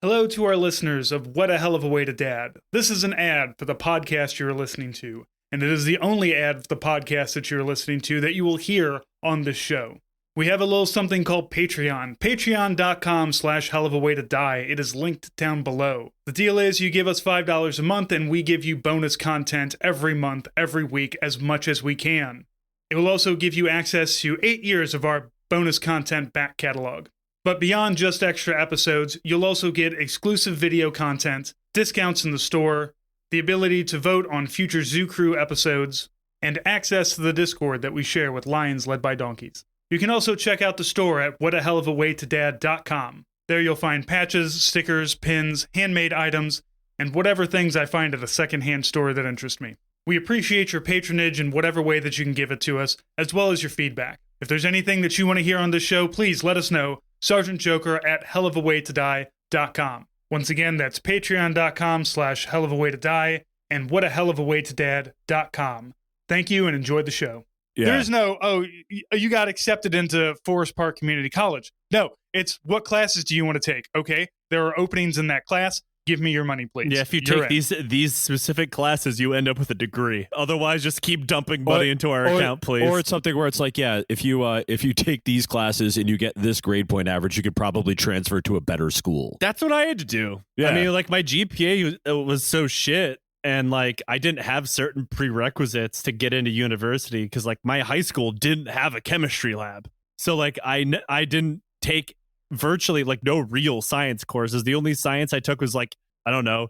Hello to our listeners of What a Hell of a Way to Dad. This is an ad for the podcast you're listening to, and it is the only ad for the podcast that you're listening to that you will hear on this show. We have a little something called Patreon. Patreon.com/hellofaWayToDie. It is linked down below. The deal is you give us $5 a month and we give you bonus content every month, every week, as much as we can. It will also give you access to 8 years of our bonus content back catalog. But beyond just extra episodes, you'll also get exclusive video content, discounts in the store, the ability to vote on future Zoo Crew episodes, and access to the Discord that we share with lions led by donkeys. You can also check out the store at whatahellofawaytodad.com. There you'll find patches, stickers, pins, handmade items, and whatever things I find at a secondhand store that interest me. We appreciate your patronage in whatever way that you can give it to us, as well as your feedback. If there's anything that you want to hear on this show, please let us know. Sergeant Joker at hellofawaytodie.com. Once again, that's patreon.com/hellofawaytodie and whatahellofawaytodad.com. Thank you and enjoy the show. Yeah. There's no, you got accepted into Forest Park Community College. No, it's what classes do you want to take? Okay, there are openings in that class. Give me your money, please. Yeah, if you take these specific classes, you end up with a degree. Otherwise, just keep dumping money into our account, please. Or it's something where it's like, yeah, if you take these classes and you get this grade point average, you could probably transfer to a better school. That's what I had to do. Yeah. I mean, like my GPA was so shit, and like I didn't have certain prerequisites to get into university because like my high school didn't have a chemistry lab. So like I didn't take virtually like no real science courses. The only science I took was like, I don't know,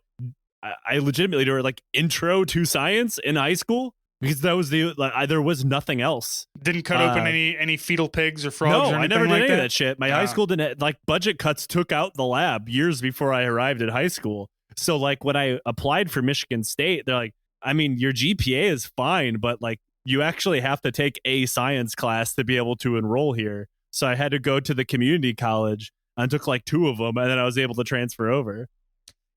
I legitimately did like intro to science in high school because that was there was nothing else. Didn't cut open any fetal pigs or frogs. No, or I never did like any of that shit. My high school didn't, like, budget cuts took out the lab years before I arrived at high school. So like when I applied for Michigan State, they're like, I mean, your GPA is fine, but like you actually have to take a science class to be able to enroll here. So I had to go to the community college and took like 2 of them, and then I was able to transfer over.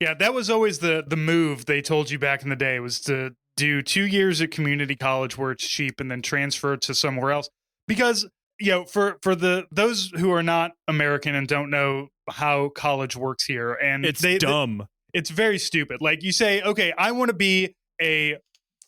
Yeah, that was always the move they told you back in the day, was to do 2 years at community college where it's cheap and then transfer to somewhere else. Because, you know, for those who are not American and don't know how college works here, and it's dumb. It's very stupid. Like you say, okay, I want to be a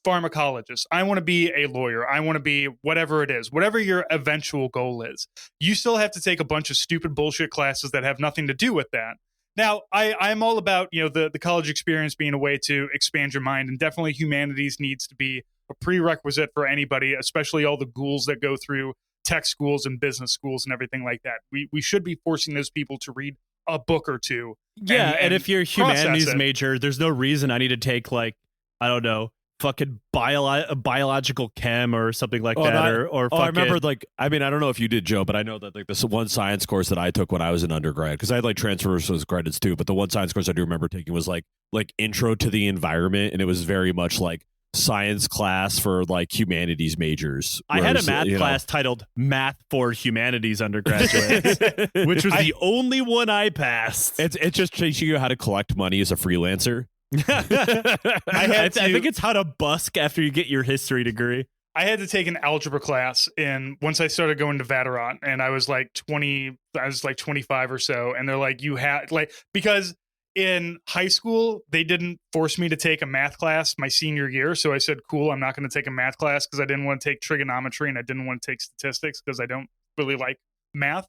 pharmacologist. I want to be a lawyer. I want to be whatever it is, whatever your eventual goal is. You still have to take a bunch of stupid bullshit classes that have nothing to do with that. Now, I'm all about, you know, the college experience being a way to expand your mind, and definitely humanities needs to be a prerequisite for anybody, especially all the ghouls that go through tech schools and business schools and everything like that. We should be forcing those people to read a book or two. Yeah, and if you're a humanities major, there's no reason I need to take, like, I don't know, fucking biological chem or something like that. Or I remember, like, I mean, I don't know if you did, Joe, but I know that like this one science course that I took when I was in undergrad, because I had like transfers as credits too, but the one science course I do remember taking was like intro to the environment, and it was very much like science class for like humanities majors. I had a math class titled Math for Humanities Undergraduates, which was the only one I passed. It's just teaching you how to collect money as a freelancer. I think it's how to busk after you get your history degree. I had to take an algebra class once I started going to Vatterott, and I was like 25 or so, and they're like, you had like, because in high school they didn't force me to take a math class my senior year, so I said, cool, I'm not going to take a math class because I didn't want to take trigonometry and I didn't want to take statistics because I don't really like math.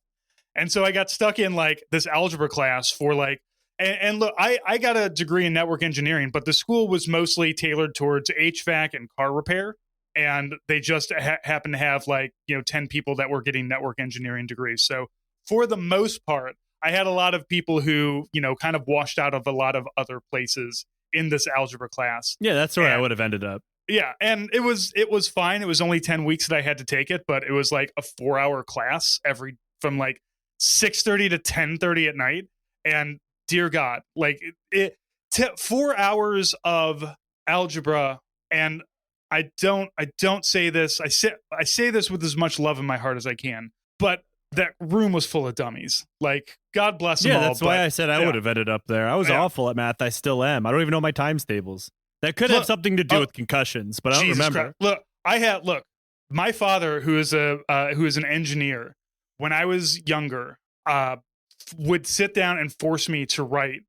And so I got stuck in like this algebra class for like, and look, I got a degree in network engineering, but the school was mostly tailored towards HVAC and car repair. And they just happened to have like, 10 people that were getting network engineering degrees. So for the most part, I had a lot of people who, kind of washed out of a lot of other places in this algebra class. Yeah, that's where I would have ended up. Yeah. And it was fine. It was only 10 weeks that I had to take it, but it was like a 4-hour class from like 6:30 to 10:30 at night. And dear God, like 4 hours of algebra. And I don't say this. I say this with as much love in my heart as I can, but that room was full of dummies. Like, God bless them all. Yeah, that's why I said I would have ended up there. I was awful at math. I still am. I don't even know my times tables. That could have something to do with concussions, but I don't remember. Christ. Look, my father, who is an engineer, when I was younger, would sit down and force me to write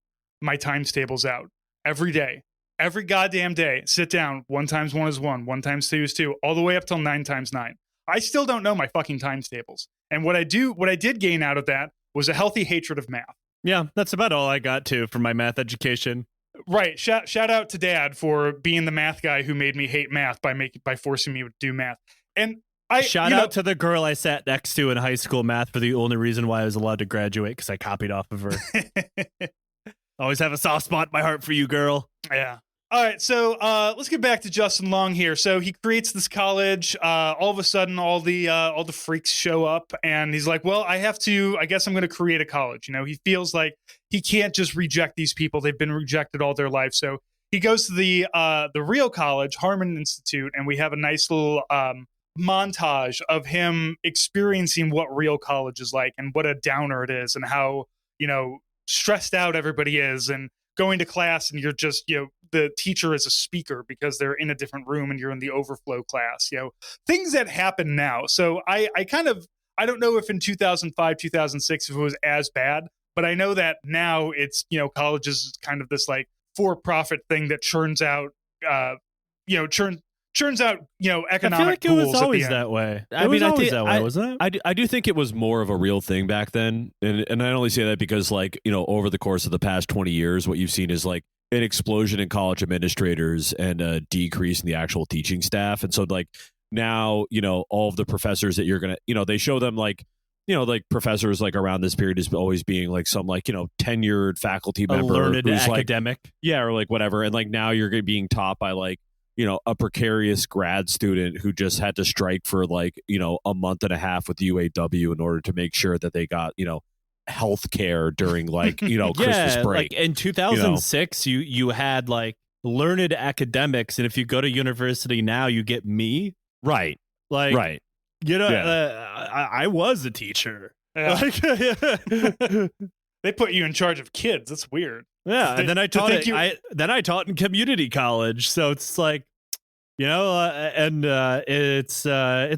my times tables out every day. Every goddamn day, sit down. 1 times 1 is 1. 1 times 2 is 2. All the way up till 9 times 9. I still don't know my fucking times tables. And what I did gain out of that was a healthy hatred of math. Yeah, that's about all I got to from my math education. Right. Shout out to Dad for being the math guy who made me hate math by forcing me to do math. And shout out to the girl I sat next to in high school math for the only reason why I was allowed to graduate, because I copied off of her. Always have a soft spot in my heart for you, girl. Yeah. All right, so let's get back to Justin Long here. So he creates this college. All of a sudden, all the freaks show up, and he's like, "Well, I guess I'm going to create a college." You know, he feels like he can't just reject these people; they've been rejected all their life. So he goes to the real college, Harmon Institute, and we have a nice little montage of him experiencing what real college is like, and what a downer it is, and how stressed out everybody is, and going to class, and you're just the teacher is a speaker because they're in a different room and you're in the overflow class, things that happen now. So I don't know if in 2005, 2006, if it was as bad, but I know that now it's, college is kind of this like for-profit thing that churns out, economic I feel like it pools was at always the end. that way. I mean, I think that way, wasn't it? I do think it was more of a real thing back then, and I only say that because over the course of the past 20 years, what you've seen is like an explosion in college administrators and a decrease in the actual teaching staff, and so like now all of the professors that you're gonna they show them like professors like around this period is always being like some like tenured faculty member, a learned who's academic, or like whatever, and like now you're being taught by like a precarious grad student who just had to strike for like, a month and a half with UAW in order to make sure that they got, health care during like, Christmas break. Like in 2006, you had like learned academics. And if you go to university now, you get me. Right. Like, right. I was a teacher. Yeah. They put you in charge of kids. That's weird. Yeah, and then I taught in community college, so it's like, it's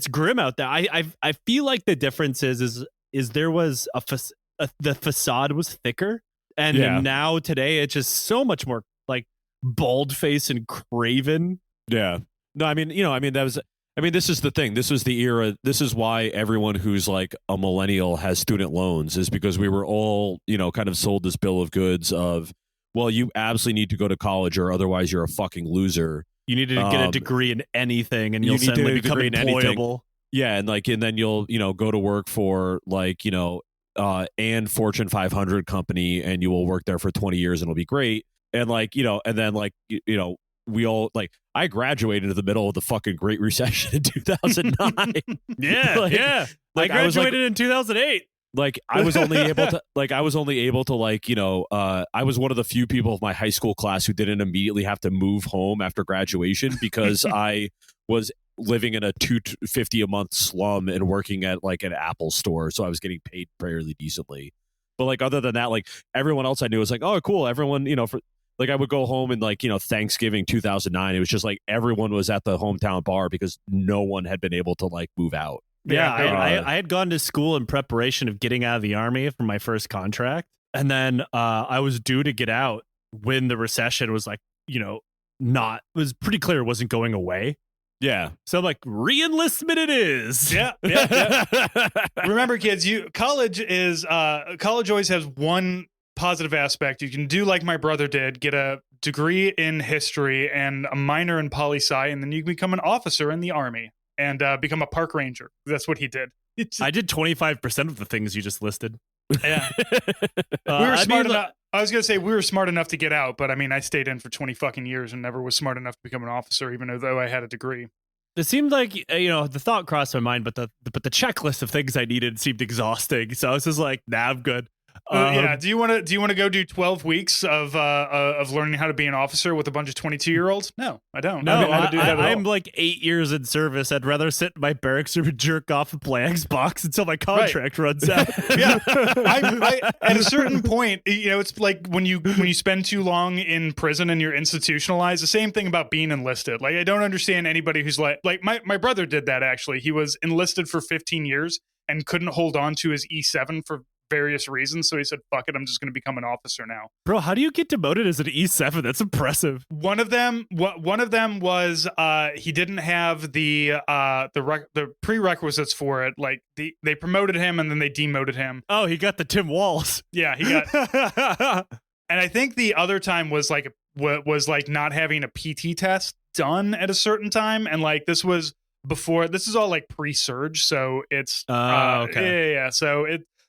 grim out there. I feel like the difference is there was the facade was thicker, and now today it's just so much more like bald face and craven. Yeah, no, this is the thing. This was the era. This is why everyone who's like a millennial has student loans, is because we were all, kind of sold this bill of goods of, well, you absolutely need to go to college or otherwise you're a fucking loser. You need to get a degree in anything and you'll suddenly become employable. Yeah. And then you'll, go to work for like, and Fortune 500 company, and you will work there for 20 years and it'll be great. And like, and then like, we all like, I graduated in the middle of the fucking Great Recession in 2009. Yeah. I graduated in 2008. Like I was only able to I was one of the few people of my high school class who didn't immediately have to move home after graduation because I was living in a $250 a month slum and working at like an Apple store. So I was getting paid fairly decently. But like, other than that, like everyone else I knew was like, oh, cool. Everyone, for like, I would go home and like, Thanksgiving 2009, it was just like everyone was at the hometown bar because no one had been able to like move out. Yeah, I had gone to school in preparation of getting out of the Army for my first contract. And then I was due to get out when the recession was like, it was pretty clear it wasn't going away. Yeah. So I'm like, re-enlistment it is. Yeah. Remember, kids, college always has one positive aspect. You can do like my brother did, get a degree in history and a minor in poli-sci, and then you can become an officer in the Army and become a park ranger. That's what he did. I did 25% of the things you just listed. Yeah. We were smart enough. I was going to say we were smart enough to get out, but I mean, I stayed in for 20 fucking years and never was smart enough to become an officer, even though I had a degree. It seemed like, the thought crossed my mind, but the checklist of things I needed seemed exhausting. So I was just like, nah, I'm good. Yeah. Do you want to go do 12 weeks of learning how to be an officer with a bunch of 22-year-olds? No, I don't. No, I'm like 8 years in service. I'd rather sit in my barracks room and jerk off and play Xbox until my contract runs out. Yeah. At a certain point, it's like when you spend too long in prison and you're institutionalized. The same thing about being enlisted. Like, I don't understand anybody who's like my brother did that. Actually, he was enlisted for 15 years and couldn't hold on to his E7 for various reasons. So he said, fuck it, I'm just going to become an officer now. Bro, how do you get demoted as an E7? That's impressive. One of them was he didn't have the prerequisites for it. Like they promoted him and then they demoted him. Oh, he got the Tim Walls. Yeah, he got. And I think the other time was like not having a PT test done at a certain time, and like this was before. This is all like pre-surge, so it's okay. Yeah. So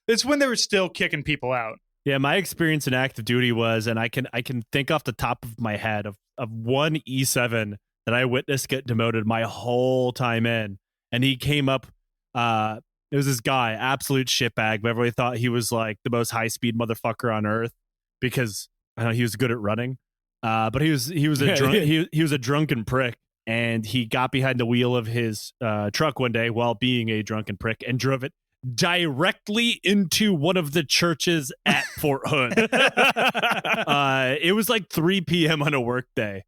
it's when they were still kicking people out. Yeah, my experience in active duty was, and I can think off the top of my head of one E7 that I witnessed get demoted my whole time in, and he came up. It was this guy, absolute shitbag, but everybody thought he was like the most high speed motherfucker on earth because I don't know, he was good at running. But he was a drunken prick, and he got behind the wheel of his truck one day while being a drunken prick and drove it directly into one of the churches at Fort Hood. It was like 3 p.m. on a work day,